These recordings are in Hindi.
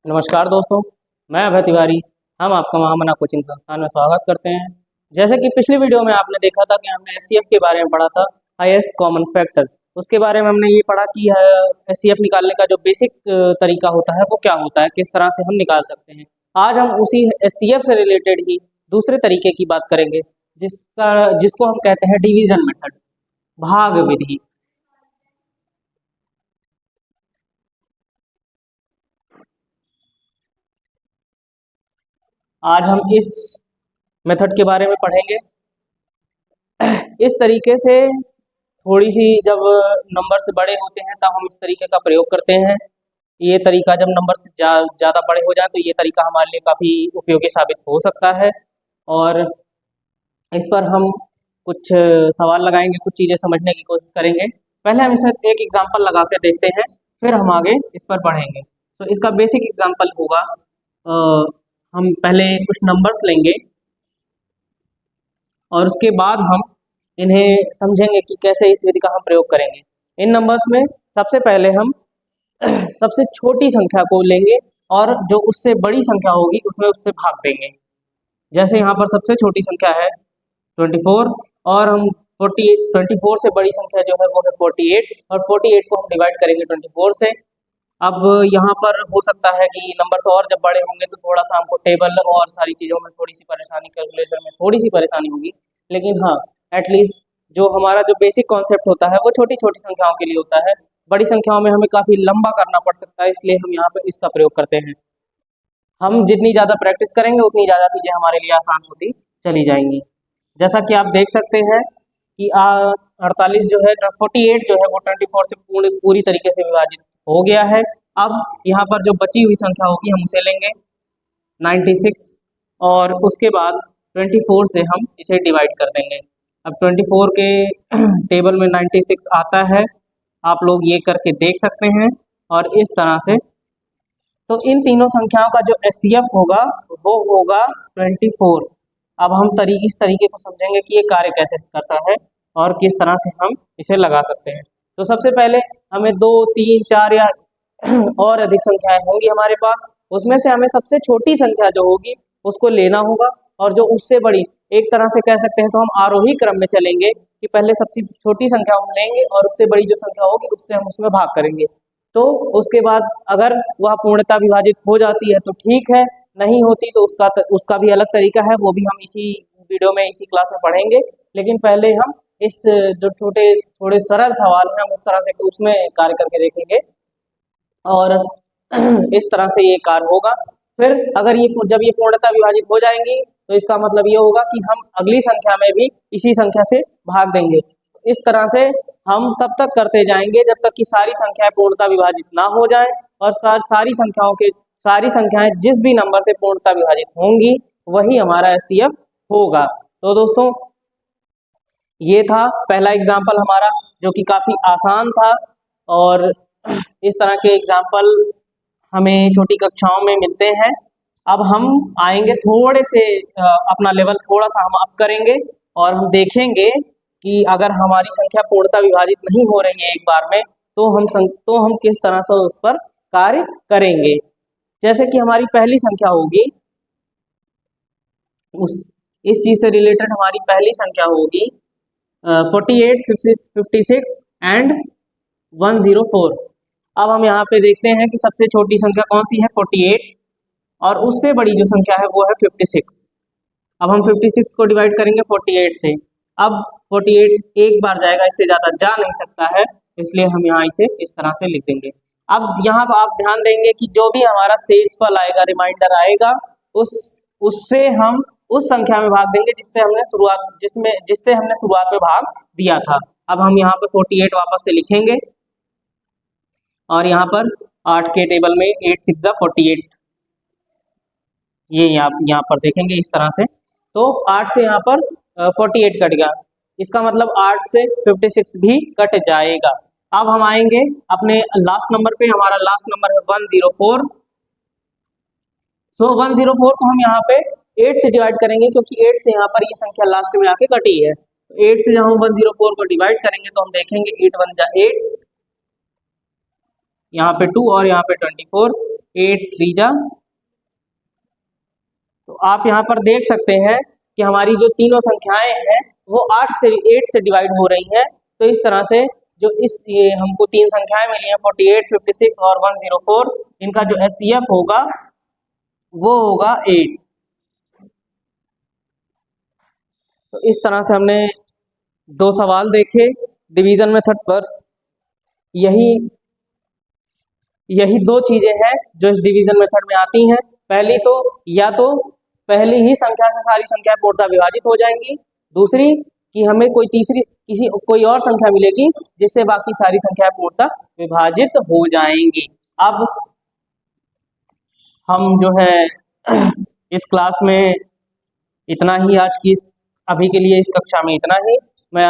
नमस्कार दोस्तों, मैं अभय तिवारी। हम आपका महामना कोचिंग संस्थान में स्वागत करते हैं। जैसे कि पिछली वीडियो में आपने देखा था कि हमने एचसीएफ के बारे में पढ़ा था, हाईएस्ट कॉमन फैक्टर। उसके बारे में हमने ये पढ़ा कि एचसीएफ निकालने का जो बेसिक तरीका होता है वो क्या होता है, किस तरह से हम निकाल सकते हैं। आज हम उसी एचसीएफ से रिलेटेड ही दूसरे तरीके की बात करेंगे, जिसको हम कहते हैं डिवीजन मेथड, भाग विधि। आज हम इस मेथड के बारे में पढ़ेंगे। इस तरीके से थोड़ी सी जब नंबर से बड़े होते हैं तब हम इस तरीके का प्रयोग करते हैं। ये तरीका जब नंबर से ज़्यादा बड़े हो जाए तो ये तरीका हमारे लिए काफ़ी उपयोगी साबित हो सकता है। और इस पर हम कुछ सवाल लगाएंगे, कुछ चीज़ें समझने की कोशिश करेंगे। पहले हम इसमें एक एग्जांपल लगा के देखते हैं, फिर हम आगे इस पर बढ़ेंगे। तो इसका बेसिक एग्जांपल होगा, हम पहले कुछ नंबर्स लेंगे और उसके बाद हम इन्हें समझेंगे कि कैसे इस विधि का हम प्रयोग करेंगे। इन नंबर्स में सबसे पहले हम सबसे छोटी संख्या को लेंगे और जो उससे बड़ी संख्या होगी उसमें उससे भाग देंगे। जैसे यहाँ पर सबसे छोटी संख्या है 24 और हम 24 से बड़ी संख्या जो है वो है 48 और 48 को हम डिवाइड करेंगे 24 से। अब यहाँ पर हो सकता है कि नंबर्स और जब बड़े होंगे तो थोड़ा सा हमको टेबल और सारी चीज़ों में थोड़ी सी परेशानी, कैलकुलेशन में थोड़ी सी परेशानी होगी। लेकिन हाँ, एटलीस्ट जो हमारा जो बेसिक कॉन्सेप्ट होता है वो छोटी छोटी संख्याओं के लिए होता है। बड़ी संख्याओं में हमें काफ़ी लंबा करना पड़ सकता है, इसलिए हम यहाँ पे इसका प्रयोग करते हैं। हम जितनी ज़्यादा प्रैक्टिस करेंगे उतनी ज़्यादा चीज़ें हमारे लिए आसान होती चली जाएंगी। जैसा कि आप देख सकते हैं कि 48 जो है 48 जो है वो 24 से पूरी तरीके से विभाजित हो गया है। अब यहाँ पर जो बची हुई संख्या होगी हम उसे लेंगे 96 और उसके बाद 24 से हम इसे डिवाइड कर देंगे। अब 24 के टेबल में 96 आता है, आप लोग ये करके देख सकते हैं। और इस तरह से तो इन तीनों संख्याओं का जो एचसीएफ होगा वो होगा 24। अब हम इस तरीके को समझेंगे कि ये कार्य कैसे करता है और किस तरह से हम इसे लगा सकते हैं। तो सबसे पहले हमें 2, 3, 4 या और अधिक संख्याएं होंगी हमारे पास, उसमें से हमें सबसे छोटी संख्या जो होगी उसको लेना होगा और जो उससे बड़ी, एक तरह से कह सकते हैं तो हम आरोही क्रम में चलेंगे कि पहले सबसे छोटी संख्या हम लेंगे और उससे बड़ी जो संख्या होगी उससे हम उसमें भाग करेंगे। तो उसके बाद अगर वह पूर्णता विभाजित हो जाती है तो ठीक है, नहीं होती तो उसका भी अलग तरीका है, वो भी हम इसी वीडियो में इसी क्लास में पढ़ेंगे। लेकिन पहले हम इस जो छोटे थोड़े सरल सवाल हैं हम उस तरह से उसमें कार्य करके देखेंगे और इस तरह से ये कार्य होगा। फिर अगर ये जब ये पूर्णता विभाजित हो जाएंगी तो इसका मतलब ये होगा कि हम अगली संख्या में भी इसी संख्या से भाग देंगे। इस तरह से हम तब तक करते जाएंगे जब तक कि सारी संख्याएं पूर्णता विभाजित ना हो जाए और सारी संख्याएं जिस भी नंबर से पूर्णता विभाजित होंगी वही हमारा एचसीएफ होगा। तो दोस्तों, ये था पहला एग्जाम्पल हमारा जो कि काफ़ी आसान था और इस तरह के एग्जाम्पल हमें छोटी कक्षाओं में मिलते हैं। अब हम आएंगे थोड़े से अपना लेवल थोड़ा सा हम अप करेंगे और हम देखेंगे कि अगर हमारी संख्या पूर्णता विभाजित नहीं हो रही है एक बार में तो हम किस तरह से उस पर कार्य करेंगे। जैसे कि हमारी पहली संख्या होगी, इस चीज से रिलेटेड हमारी पहली संख्या होगी 48, 56 एंड 104। अब हम यहाँ पे देखते हैं कि सबसे छोटी संख्या कौन सी है 48 और उससे बड़ी जो संख्या है वो है 56। अब हम 56 को डिवाइड करेंगे 48 से। अब 48 एक बार जाएगा, इससे ज़्यादा जा नहीं सकता है, इसलिए हम यहाँ इसे इस तरह से लिख देंगे। अब यहाँ पर आप ध्यान देंगे कि जो भी हमारा शेषफल आएगा, रिमाइंडर आएगा, उससे हम उस संख्या में भाग देंगे जिससे हमने शुरुआत में भाग दिया था। अब हम यहाँ पर 48 वापस से लिखेंगे और यहाँ पर 8 के टेबल में 8 6 जा 48, ये यहाँ पर देखेंगे इस तरह से। तो 8 से यहाँ पर 48 कट गया, इसका मतलब 8 से 56 भी कट जाएगा। अब हम आएंगे अपने लास्ट नंबर पे, हमारा लास्ट नंबर है 104। सो 104 को हम यहाँ पे 8 से डिवाइड करेंगे क्योंकि 8 से यहाँ पर ये संख्या लास्ट में आके कटी है। 8 से जब हम 104 को डिवाइड करेंगे तो हम देखेंगे 8 1 जा 8, यहाँ पे 2 और यहाँ पे 24। 8 3 जा। तो आप यहाँ पर देख सकते हैं कि हमारी जो तीनों संख्याएं हैं वो 8 से डिवाइड हो रही हैं। तो इस तरह से जो ये हमको तीन संख्याएं मिली हैं 48, 56 और 104, इनका जो HCF होगा वो होगा 8। तो इस तरह से हमने दो सवाल देखे डिवीजन मेथड पर। यही दो चीजें हैं जो इस डिवीजन मेथड में आती हैं। पहली तो या तो पहली ही संख्या से सारी संख्याएं पूर्णतः विभाजित हो जाएंगी, दूसरी कि हमें कोई और संख्या मिलेगी जिससे बाकी सारी संख्याएं पूर्णतः विभाजित हो जाएंगी। अब हम जो है इस क्लास में इतना ही, अभी के लिए इस कक्षा में इतना ही। मैं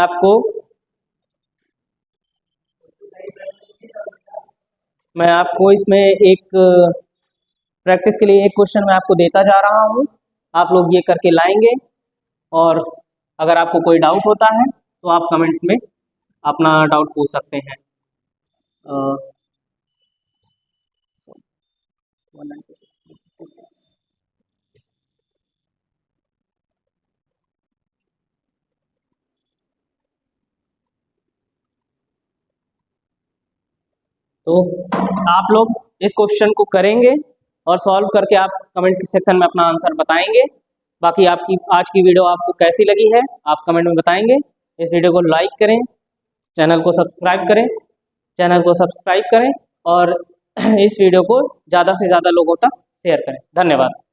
आपको इसमें एक प्रैक्टिस के लिए एक क्वेश्चन मैं आपको देता जा रहा हूँ, आप लोग ये करके लाएंगे। और अगर आपको कोई डाउट होता है तो आप कमेंट में अपना डाउट पूछ सकते हैं। तो आप लोग इस क्वेश्चन को करेंगे और सॉल्व करके आप कमेंट सेक्शन में अपना आंसर बताएंगे। बाकी आपकी आज की वीडियो आपको कैसी लगी है आप कमेंट में बताएंगे। इस वीडियो को लाइक करें, चैनल को सब्सक्राइब करें और इस वीडियो को ज़्यादा से ज़्यादा लोगों तक शेयर करें। धन्यवाद।